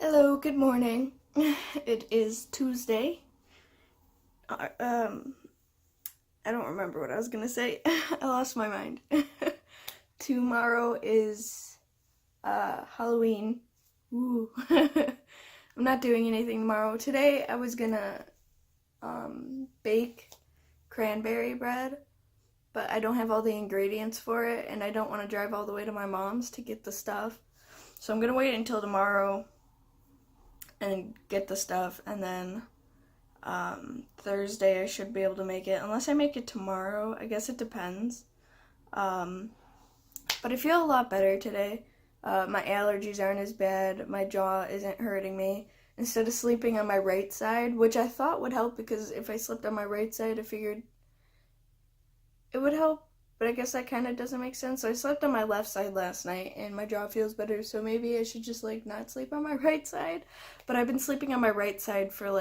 Hello, good morning. It is Tuesday. I don't remember what I was gonna say. I lost my mind. Tomorrow is Halloween. Ooh. I'm not doing anything tomorrow. Today I was gonna bake cranberry bread, but I don't have all the ingredients for it, and I don't want to drive all the way to my mom's to get the stuff. So I'm gonna wait until tomorrow and get the stuff, and then Thursday I should be able to make it, unless I make it tomorrow. I guess it depends. But I feel a lot better today. My allergies aren't as bad. My jaw isn't hurting me. Instead of sleeping on my right side, which I thought would help because if I slept on my right side, I figured it would help. But I guess that kind of doesn't make sense. So I slept on my left side last night and my jaw feels better. So maybe I should just not sleep on my right side. But I've been sleeping on my right side for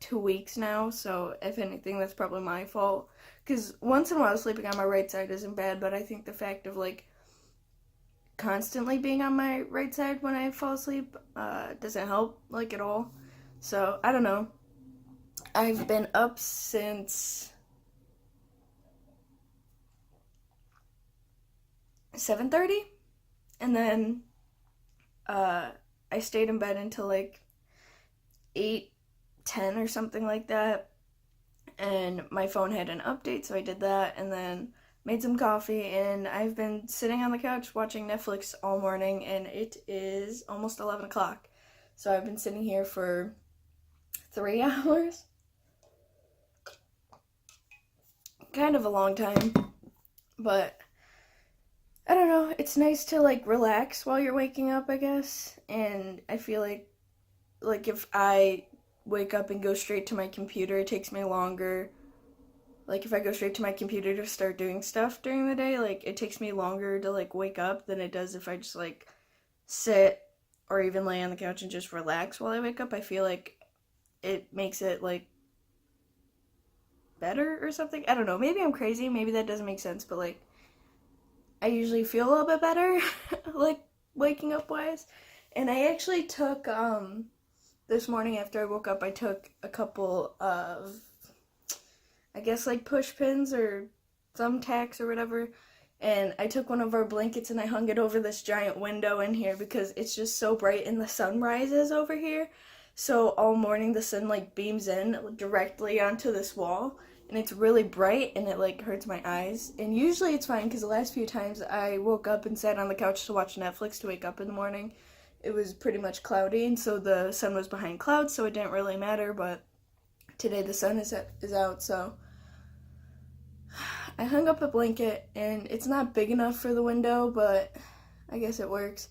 2 weeks now, so if anything, that's probably my fault. Because once in a while, sleeping on my right side isn't bad, but I think the fact of constantly being on my right side when I fall asleep doesn't help at all. So I don't know. I've been up since 7:30, and then I stayed in bed until 8:10 or something like that, and my phone had an update, so I did that, and then made some coffee, and I've been sitting on the couch watching Netflix all morning, and it is almost 11 o'clock, so I've been sitting here for 3 hours. Kind of a long time, but I don't know, it's nice to relax while you're waking up, I guess, and I feel like if I wake up and go straight to my computer, it takes me longer. If I go straight to my computer to start doing stuff during the day, it takes me longer to wake up than it does if I just sit or even lay on the couch and just relax while I wake up. I feel like it makes it better or something. I don't know. Maybe I'm crazy. Maybe that doesn't make sense, but I usually feel a little bit better waking up wise. And I actually took this morning after I woke up, I took a couple of, I guess, push pins or thumbtacks or whatever, and I took one of our blankets and I hung it over this giant window in here because it's just so bright and the sun rises over here. So all morning the sun beams in directly onto this wall, and it's really bright and it hurts my eyes. And usually it's fine because the last few times I woke up and sat on the couch to watch Netflix to wake up in the morning, it was pretty much cloudy, and so the sun was behind clouds, so it didn't really matter. But today the sun is out, so I hung up a blanket, and it's not big enough for the window, but I guess it works.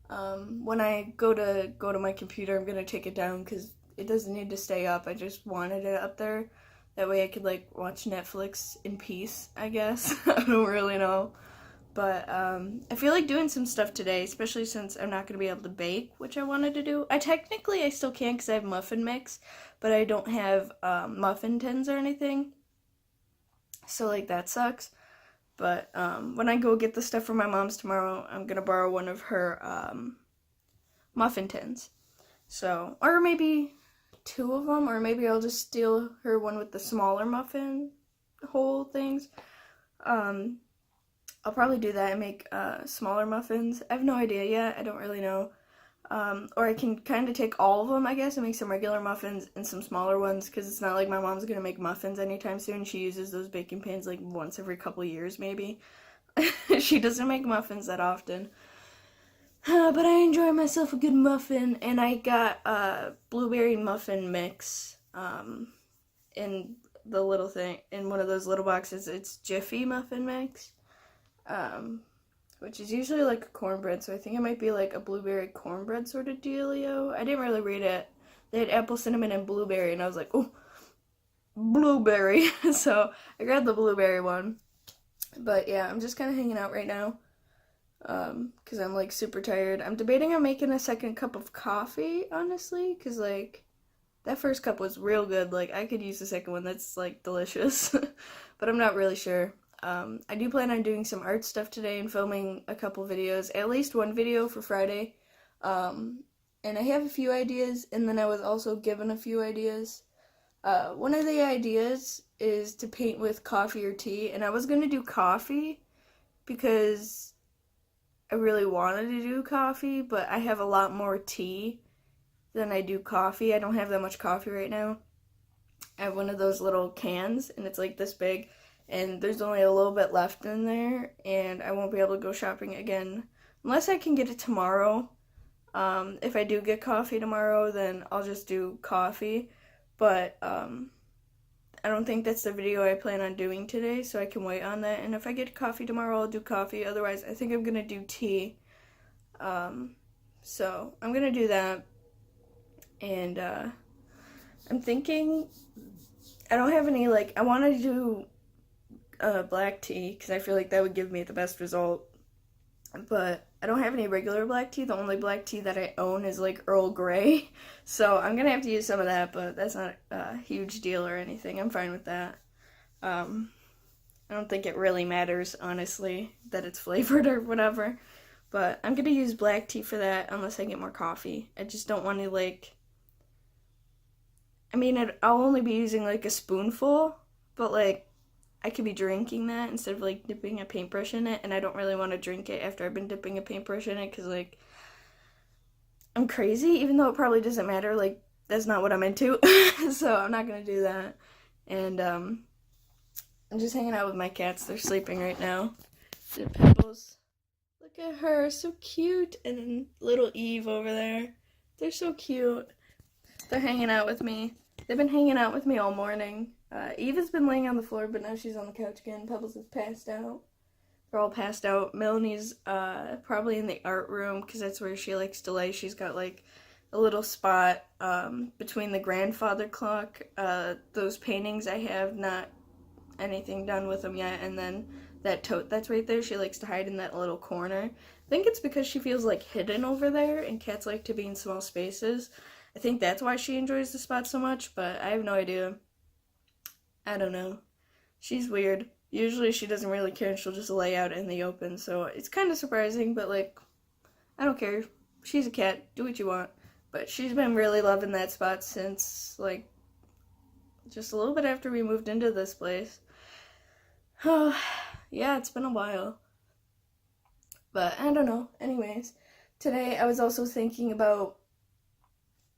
When I go to my computer, I'm gonna take it down because it doesn't need to stay up. I just wanted it up there. That way I could watch Netflix in peace, I guess. I don't really know. But I feel like doing some stuff today, especially since I'm not going to be able to bake, which I wanted to do. I still can because I have muffin mix, but I don't have muffin tins or anything. So that sucks. But when I go get the stuff from my mom's tomorrow, I'm going to borrow one of her muffin tins. So, or maybe 2 of them, or maybe I'll just steal her one with the smaller muffin hole things. I'll probably do that and make smaller muffins. I have no idea yet. I don't really know. Or I can kind of take all of them, I guess, and make some regular muffins and some smaller ones, because it's not like my mom's going to make muffins anytime soon. She uses those baking pans once every couple years, maybe. She doesn't make muffins that often. But I enjoy myself a good muffin, and I got blueberry muffin mix in the little thing, in one of those little boxes. It's Jiffy muffin mix. Which is usually a cornbread, so I think it might be a blueberry cornbread sort of dealio. I didn't really read it. They had apple, cinnamon, and blueberry, and I was like, oh, blueberry. So I grabbed the blueberry one. But yeah, I'm just kind of hanging out right now, because I'm super tired. I'm debating on making a second cup of coffee, honestly, because that first cup was real good. I could use the second one. That's delicious. But I'm not really sure. I do plan on doing some art stuff today and filming a couple videos, at least one video for Friday. and I have a few ideas, and then I was also given a few ideas. One of the ideas is to paint with coffee or tea, and I was going to do coffee because I really wanted to do coffee, but I have a lot more tea than I do coffee. I don't have that much coffee right now. I have one of those little cans, and it's like this big, and there's only a little bit left in there, and I won't be able to go shopping again unless I can get it tomorrow. If I do get coffee tomorrow, then I'll just do coffee, but I don't think that's the video I plan on doing today, so I can wait on that. And if I get coffee tomorrow, I'll do coffee. Otherwise, I think I'm gonna do tea. So I'm gonna do that. And I'm thinking I don't have any, like, I want to do black tea because I feel like that would give me the best result. But I don't have any regular black tea. The only black tea that I own is like Earl Grey. So I'm going to have to use some of that, but that's not a huge deal or anything. I'm fine with that. I don't think it really matters, honestly, that it's flavored or whatever. But I'm going to use black tea for that unless I get more coffee. I just don't want to, like, I mean, I'll only be using like a spoonful, but like I could be drinking that instead of like dipping a paintbrush in it, and I don't really want to drink it after I've been dipping a paintbrush in it because like I'm crazy, even though it probably doesn't matter. Like, that's not what I'm into, so I'm not gonna do that. And I'm just hanging out with my cats. They're sleeping right now. Pebbles, look at her, so cute. And then little Eve over there, they're so cute. They're hanging out with me. They've been hanging out with me all morning. Eve has been laying on the floor, but now she's on the couch again. Pebbles is passed out. They're all passed out. Melanie's probably in the art room because that's where she likes to lay. She's got like a little spot between the grandfather clock, those paintings I have, not anything done with them yet, and then that tote that's right there. She likes to hide in that little corner. I think it's because she feels like hidden over there, and cats like to be in small spaces. I think that's why she enjoys the spot so much, but I have no idea. I don't know. She's weird. Usually she doesn't really care and she'll just lay out in the open, so it's kind of surprising, but like, I don't care. She's a cat. Do what you want. But she's been really loving that spot since, like, just a little bit after we moved into this place. Oh, yeah, it's been a while. But I don't know. Anyways, today I was also thinking about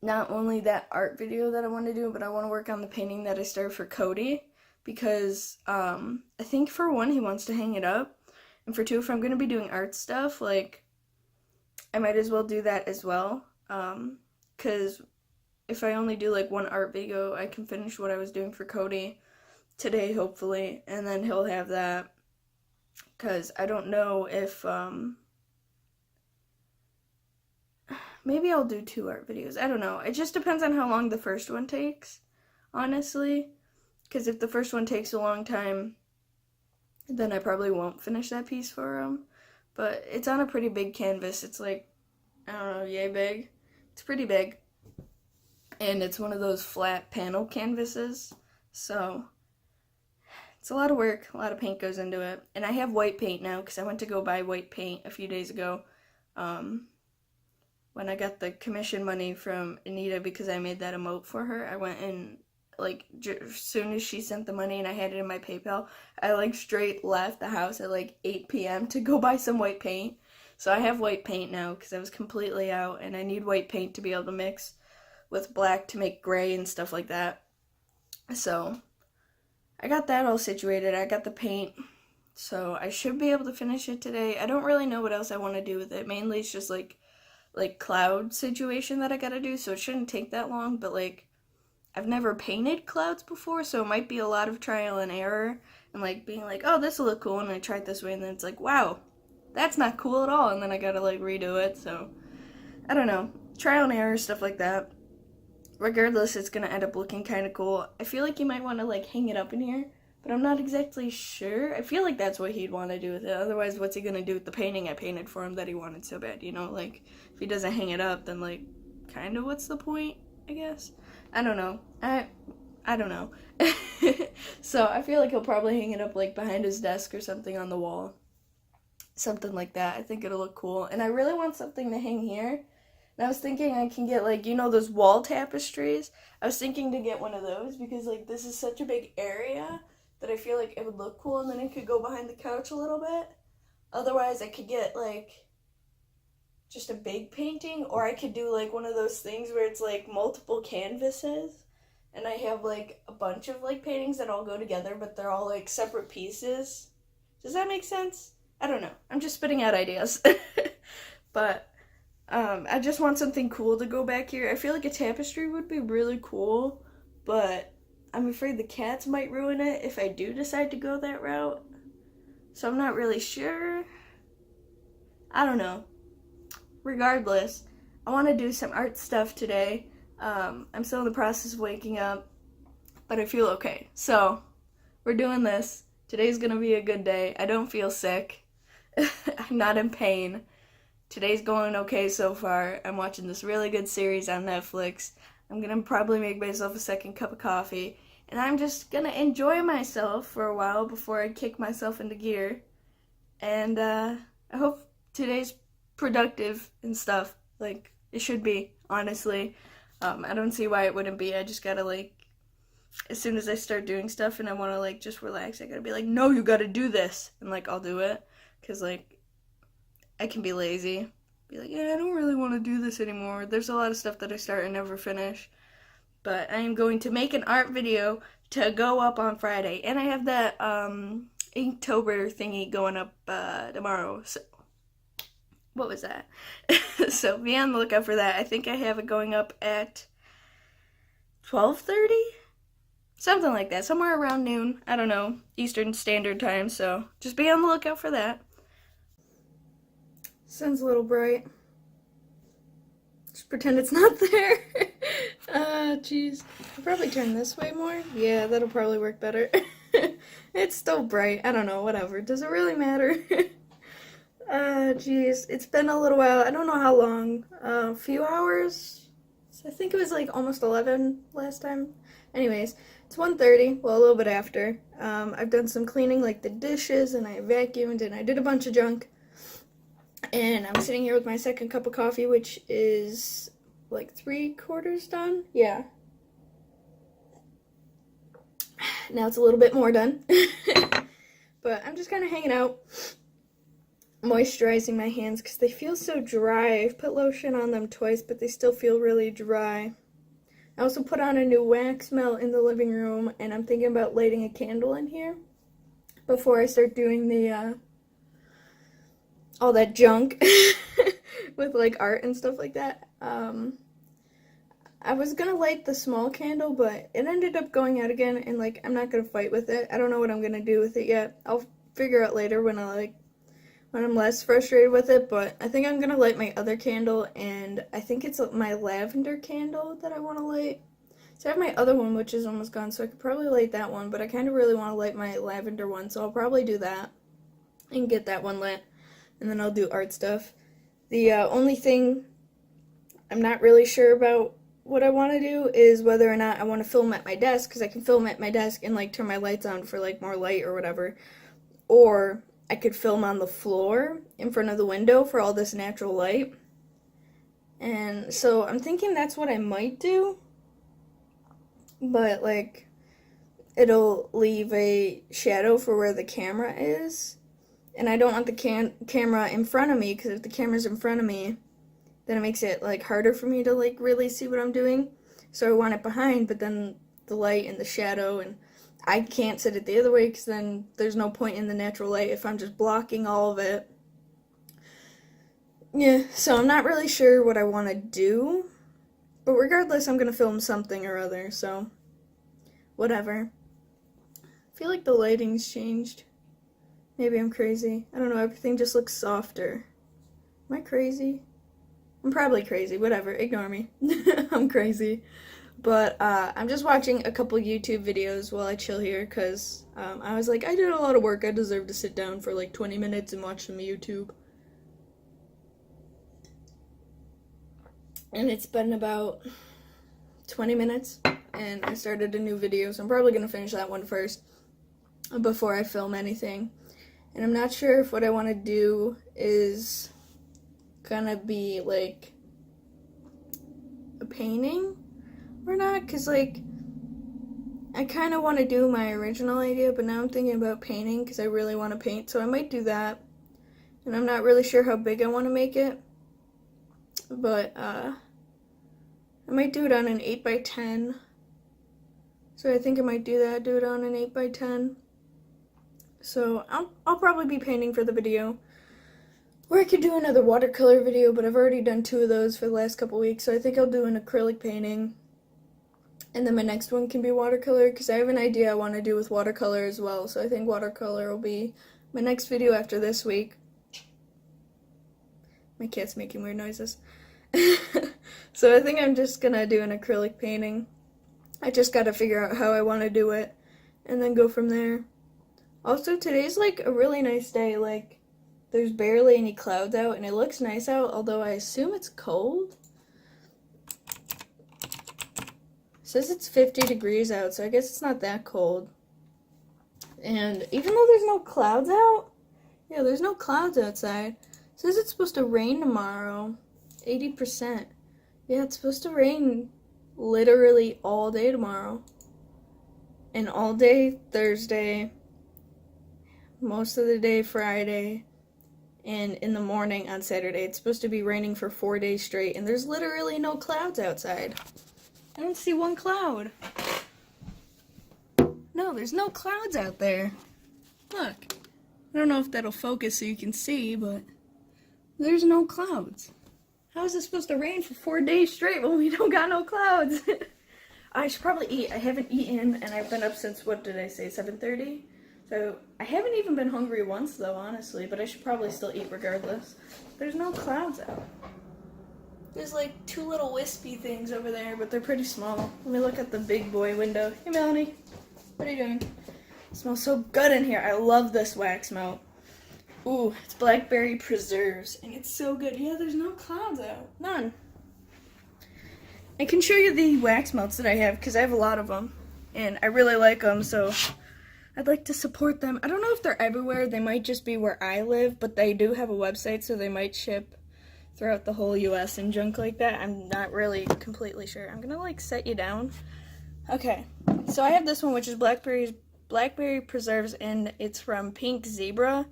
not only that art video that I want to do, but I want to work on the painting that I started for Cody, because I think for one, he wants to hang it up, and for two, if I'm going to be doing art stuff, like, I might as well do that as well, because if I only do like one art video, I can finish what I was doing for Cody today, hopefully, and then he'll have that, because I don't know if maybe I'll do 2 art videos. I don't know. It just depends on how long the first one takes, honestly. Because if the first one takes a long time, then I probably won't finish that piece for him. But it's on a pretty big canvas. It's like, I don't know, yay big. It's pretty big. And it's one of those flat panel canvases. So it's a lot of work. A lot of paint goes into it. And I have white paint now because I went to go buy white paint a few days ago. When I got the commission money from Anita because I made that emote for her, I went and, like, as soon as she sent the money and I had it in my PayPal, I, like, straight left the house at, like, 8 p.m. to go buy some white paint. So I have white paint now because I was completely out, and I need white paint to be able to mix with black to make gray and stuff like that. So I got that all situated. I got the paint. So I should be able to finish it today. I don't really know what else I want to do with it. Mainly it's just, like cloud situation that I gotta do, so it shouldn't take that long, but like, I've never painted clouds before, so it might be a lot of trial and error, and like being like, oh, this will look cool, and I try it this way, and then it's like, wow, that's not cool at all, and then I gotta like redo it, so I don't know, trial and error, stuff like that. Regardless, it's gonna end up looking kind of cool. I feel like you might want to like hang it up in here, but I'm not exactly sure. I feel like that's what he'd want to do with it. Otherwise, what's he gonna do with the painting I painted for him that he wanted so bad, you know? Like, if he doesn't hang it up, then, like, kind of what's the point, I guess? I don't know. I don't know. So, I feel like he'll probably hang it up, like, behind his desk or something on the wall. Something like that. I think it'll look cool. And I really want something to hang here. And I was thinking I can get, like, you know, those wall tapestries? I was thinking to get one of those because, like, this is such a big area that I feel like it would look cool, and then it could go behind the couch a little bit. Otherwise, I could get, like, just a big painting, or I could do, like, one of those things where it's, like, multiple canvases, and I have, like, a bunch of, like, paintings that all go together, but they're all, like, separate pieces. Does that make sense? I don't know. I'm just spitting out ideas. But I just want something cool to go back here. I feel like a tapestry would be really cool, but I'm afraid the cats might ruin it if I do decide to go that route. So I'm not really sure. I don't know. Regardless, I want to do some art stuff today. I'm still in the process of waking up, but I feel okay. So we're doing this. Today's gonna be a good day. I don't feel sick. I'm not in pain. Today's going okay so far. I'm watching this really good series on Netflix. I'm gonna probably make myself a second cup of coffee, and I'm just gonna enjoy myself for a while before I kick myself into gear. And I hope today's productive and stuff. Like, it should be, honestly. I don't see why it wouldn't be. I just gotta, like, as soon as I start doing stuff and I wanna, like, just relax, I gotta be like, no, you gotta do this. And, like, I'll do it. Because, like, I can be lazy. Be like, yeah, I don't really want to do this anymore. There's a lot of stuff that I start and never finish. But I am going to make an art video to go up on Friday. And I have that Inktober thingy going up tomorrow. So, what was that? So be on the lookout for that. I think I have it going up at 12:30? Something like that. Somewhere around noon. I don't know. Eastern Standard Time. So just be on the lookout for that. Sun's a little bright. Just pretend it's not there. Jeez. I'll probably turn this way more. Yeah, that'll probably work better. It's still bright. I don't know, whatever. Does it really matter? Jeez. It's been a little while. I don't know how long. A few hours? I think it was like almost 11 last time. Anyways, it's 1:30. Well, a little bit after. I've done some cleaning, like the dishes, and I vacuumed, and I did a bunch of junk. And I'm sitting here with my second cup of coffee, which is like 3/4 done. Yeah. Now it's a little bit more done. But I'm just kind of hanging out, moisturizing my hands because they feel so dry. I've put lotion on them twice, but they still feel really dry. I also put on a new wax melt in the living room, and I'm thinking about lighting a candle in here before I start doing the all that junk with like art and stuff like that. I was gonna light the small candle, but it ended up going out again, and like I'm not gonna fight with it. I don't know what I'm gonna do with it yet. I'll figure out later when I'm less frustrated with it, but I think I'm gonna light my other candle, and I think it's my lavender candle that I want to light. So I have my other one, which is almost gone, so I could probably light that one, but I kind of really want to light my lavender one, so I'll probably do that and get that one lit. And then I'll do art stuff. The only thing I'm not really sure about what I want to do is whether or not I want to film at my desk, because I can film at my desk and like turn my lights on for like more light or whatever. Or I could film on the floor in front of the window for all this natural light. And so I'm thinking that's what I might do. But like, it'll leave a shadow for where the camera is. And I don't want the camera in front of me, because if the camera's in front of me, then it makes it like harder for me to like really see what I'm doing. So I want it behind, but then the light and the shadow, and I can't sit it the other way because then there's no point in the natural light if I'm just blocking all of it. Yeah, so I'm not really sure what I want to do, but regardless, I'm going to film something or other, so whatever. I feel like the lighting's changed. Maybe I'm crazy. I don't know, everything just looks softer. Am I crazy? I'm probably crazy, whatever, ignore me. I'm crazy. But I'm just watching a couple YouTube videos while I chill here, because I was like, I did a lot of work, I deserve to sit down for like 20 minutes and watch some YouTube. And it's been about 20 minutes, and I started a new video, so I'm probably going to finish that one first before I film anything. And I'm not sure if what I want to do is gonna be like painting or not, because, like, I kind of want to do my original idea, but now I'm thinking about painting because I really want to paint, so I might do that. And I'm not really sure how big I want to make it, but I might do it on an 8x10. So I think I might do that, do it on an 8x10. So I'll probably be painting for the video. Or I could do another watercolor video, but I've already done 2 of those for the last couple weeks, so I think I'll do an acrylic painting. And then my next one can be watercolor, because I have an idea I want to do with watercolor as well, so I think watercolor will be my next video after this week. My cat's making weird noises. So I think I'm just gonna do an acrylic painting. I just gotta figure out how I want to do it, and then go from there. Also, today's like a really nice day, like, there's barely any clouds out, and it looks nice out, although I assume it's cold. It says it's 50 degrees out, so I guess it's not that cold. And even though there's no clouds out, yeah, there's no clouds outside. It says it's supposed to rain tomorrow, 80%. Yeah, it's supposed to rain literally all day tomorrow. And all day Thursday, most of the day Friday, and in the morning on Saturday. It's supposed to be raining for 4 days straight, and there's literally no clouds outside. I don't see one cloud. No, there's no clouds out there. Look. I don't know if that'll focus so you can see, but there's no clouds. How is it supposed to rain for 4 days straight when we don't got no clouds? I should probably eat. I haven't eaten, and I've been up since, what did I say, 7:30? So, I haven't even been hungry once, though, honestly, but I should probably still eat regardless. There's no clouds out. There's, like, 2 little wispy things over there, but they're pretty small. Let me look at the big boy window. Hey, Melanie. What are you doing? It smells so good in here. I love this wax melt. Ooh, it's blackberry preserves, and it's so good. Yeah, there's no clouds out. None. I can show you the wax melts that I have, because I have a lot of them, and I really like them, so I'd like to support them. I don't know if they're everywhere. They might just be where I live, but they do have a website, so they might ship throughout the whole US and junk like that. I'm not really completely sure. I'm gonna, like, set you down. Okay, so I have this one, which is blackberry preserves, and it's from Pink Zebra.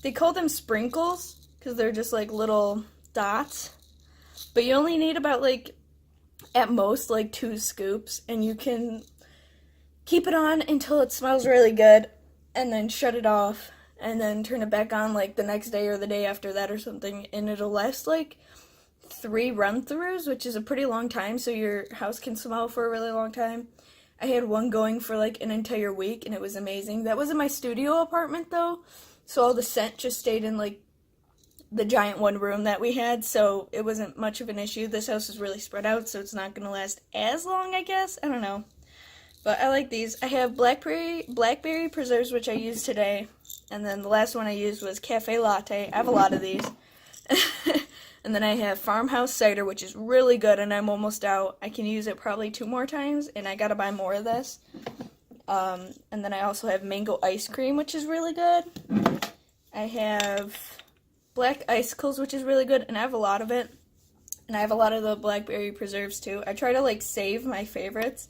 They call them sprinkles, because they're just, like, little dots. But you only need about, like, at most, like, 2 scoops, and you can keep it on until it smells really good, and then shut it off, and then turn it back on, like, the next day or the day after that or something, and it'll last, like, 3 run-throughs, which is a pretty long time, so your house can smell for a really long time. I had one going for, like, an entire week, and it was amazing. That was in my studio apartment, though, so all the scent just stayed in, like, the giant one room that we had, so it wasn't much of an issue. This house is really spread out, so it's not going to last as long, I guess. I don't know. But I like these. I have blackberry preserves, which I used today. And then the last one I used was cafe latte. I have a lot of these. And then I have farmhouse cider, which is really good, and I'm almost out. I can use it probably 2 more times, and I gotta buy more of this. And then I also have mango ice cream, which is really good. I have black icicles, which is really good, and I have a lot of it. And I have a lot of the blackberry preserves, too. I try to, like, save my favorites.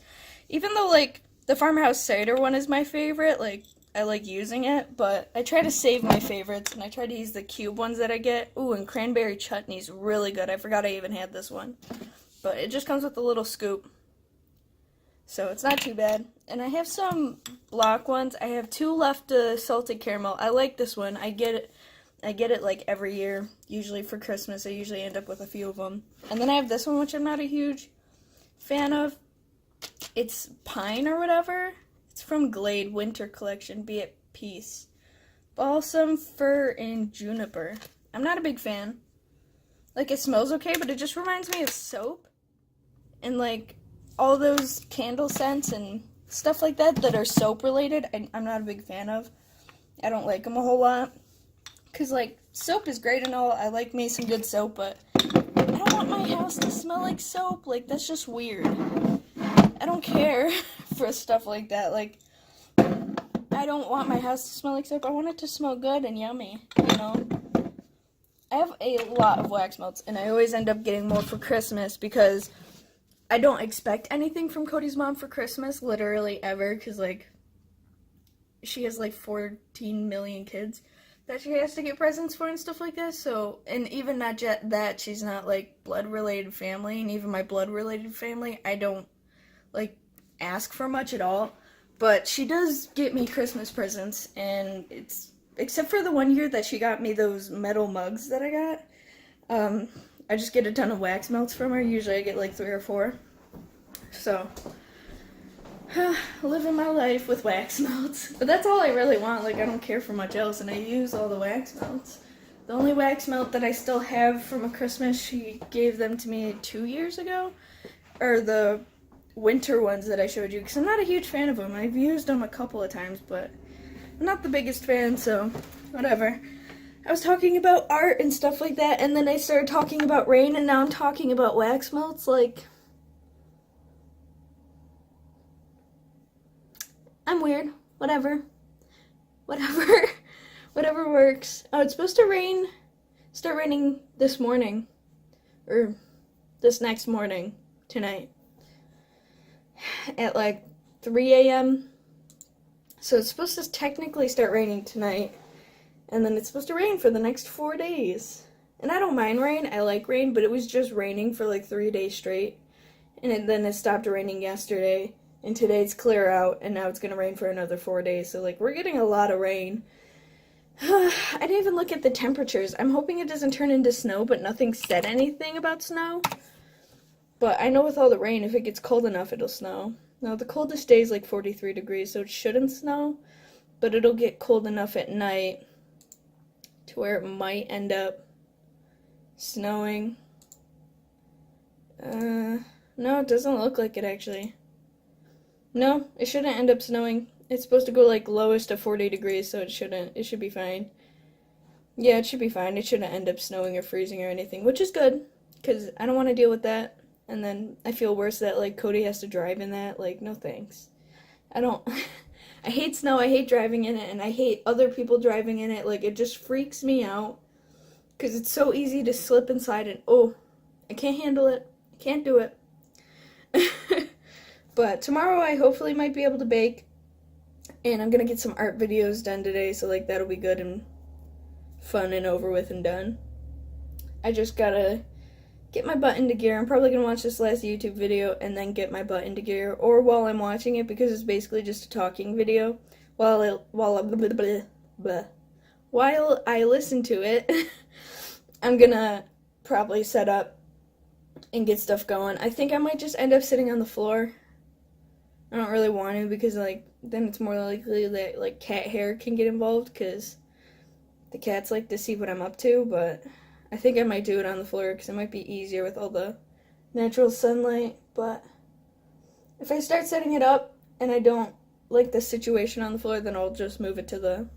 Even though, like, the farmhouse cider one is my favorite, like, I like using it, but I try to save my favorites, and I try to use the cube ones that I get. Ooh, and cranberry chutney's really good. I forgot I even had this one. But it just comes with a little scoop. So it's not too bad. And I have some block ones. I have 2 left salted caramel. I like this one. I get it like every year, usually for Christmas. I usually end up with a few of them. And then I have this one, which I'm not a huge fan of. It's pine or whatever. It's from Glade Winter Collection. Be at peace. Balsam, fir, and juniper. I'm not a big fan. Like, it smells okay, but it just reminds me of soap. And, like, all those candle scents and stuff like that that are soap related, I'm not a big fan of. I don't like them a whole lot. Because, like, soap is great and all. I like me some good soap, but I don't want my house to smell like soap. Like, that's just weird. I don't care for stuff like that. Like, I don't want my house to smell like soap. I want it to smell good and yummy, you know? I have a lot of wax melts, and I always end up getting more for Christmas because I don't expect anything from Cody's mom for Christmas, literally ever, because, like, she has, like, 14 million kids that she has to get presents for and stuff like that, so, and even not just that, she's not, like, blood-related family, and even my blood-related family, I don't, like, ask for much at all, but she does get me Christmas presents, and it's, except for the one year that she got me those metal mugs that I got, I just get a ton of wax melts from her. Usually I get like 3 or 4. So, living my life with wax melts. But that's all I really want. Like, I don't care for much else, and I use all the wax melts. The only wax melt that I still have from a Christmas, she gave them to me 2 years ago, are the winter ones that I showed you, because I'm not a huge fan of them. I've used them a couple of times, but I'm not the biggest fan, so whatever. I was talking about art and stuff like that, and then I started talking about rain, and now I'm talking about wax melts. Like, I'm weird. Whatever. Whatever works. Oh, it's supposed to start raining this morning, or this next morning, tonight, at like 3 a.m. So it's supposed to technically start raining tonight. And then it's supposed to rain for the next 4 days. And I don't mind rain. I like rain, but it was just raining for like 3 days straight. And then it stopped raining yesterday. And today it's clear out, and now it's going to rain for another 4 days. So, like, we're getting a lot of rain. I didn't even look at the temperatures. I'm hoping it doesn't turn into snow, but nothing said anything about snow. But I know with all the rain, if it gets cold enough, it'll snow. Now, the coldest day is like 43 degrees, so it shouldn't snow. But it'll get cold enough at night to where it might end up snowing. No, it doesn't look like it, actually. No, it shouldn't end up snowing. It's supposed to go, like, lowest of 40 degrees, so it should be fine. Yeah, it should be fine. It shouldn't end up snowing or freezing or anything, which is good, because I don't want to deal with that. And then I feel worse that, like, Cody has to drive in that. Like, no thanks. I hate snow, I hate driving in it, and I hate other people driving in it. Like, it just freaks me out, because it's so easy to slip inside and, oh, I can't handle it. I can't do it. But tomorrow I hopefully might be able to bake, and I'm going to get some art videos done today, so, like, that'll be good and fun and over with and done. I just gotta get my butt into gear. I'm probably going to watch this last YouTube video and then get my butt into gear, or while I'm watching it, because it's basically just a talking video, while I listen to it, I'm going to probably set up and get stuff going. I think I might just end up sitting on the floor. I don't really want to, because, like, then it's more likely that, like, cat hair can get involved, because the cats like to see what I'm up to, but I think I might do it on the floor, because it might be easier with all the natural sunlight. But if I start setting it up and I don't like the situation on the floor, then I'll just move it to the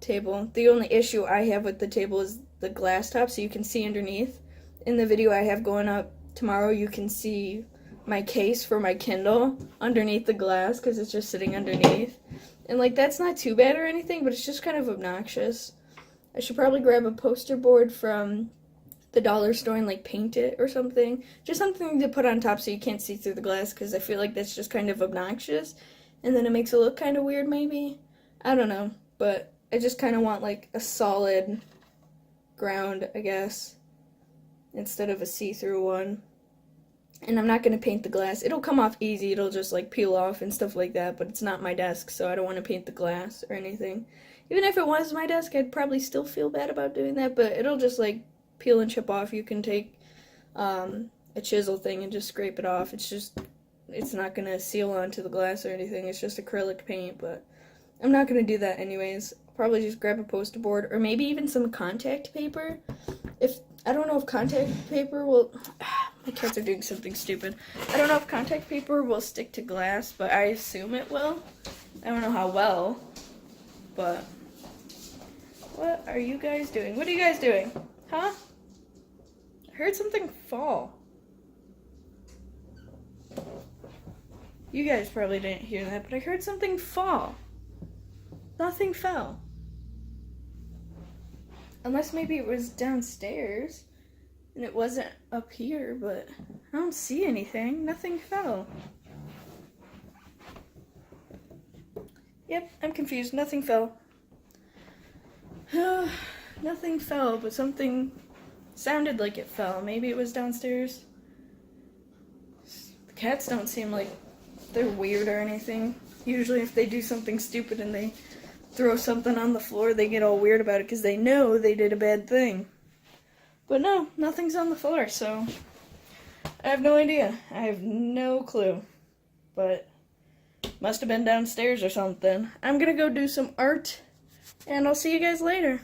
table. The only issue I have with the table is the glass top, so you can see underneath. In the video I have going up tomorrow, you can see my case for my Kindle underneath the glass, because it's just sitting underneath. And, like, that's not too bad or anything, but it's just kind of obnoxious. I should probably grab a poster board from the dollar store and, like, paint it or something. Just something to put on top so you can't see through the glass, because I feel like that's just kind of obnoxious. And then it makes it look kind of weird, maybe. I don't know. But I just kind of want, like, a solid ground, I guess, instead of a see-through one. And I'm not going to paint the glass. It'll come off easy. It'll just, like, peel off and stuff like that. But it's not my desk, so I don't want to paint the glass or anything. Even if it was my desk, I'd probably still feel bad about doing that. But it'll just, like, peel and chip off. You can take a chisel thing and just scrape it off. It's not going to seal onto the glass or anything. It's just acrylic paint. But I'm not going to do that anyways. I'll probably just grab a poster board. Or maybe even some contact paper. I don't know if contact paper will... My cats are doing something stupid. I don't know if contact paper will stick to glass, but I assume it will. I don't know how well, but... What are you guys doing? What are you guys doing? Huh? I heard something fall. You guys probably didn't hear that, but I heard something fall. Nothing fell. Unless maybe it was downstairs. And it wasn't up here, but I don't see anything. Nothing fell. Yep, I'm confused. Nothing fell. Nothing fell, but something sounded like it fell. Maybe it was downstairs. The cats don't seem like they're weird or anything. Usually if they do something stupid and they throw something on the floor, they get all weird about it because they know they did a bad thing. But no, nothing's on the floor, so I have no idea. I have no clue. But must have been downstairs or something. I'm gonna go do some art, and I'll see you guys later.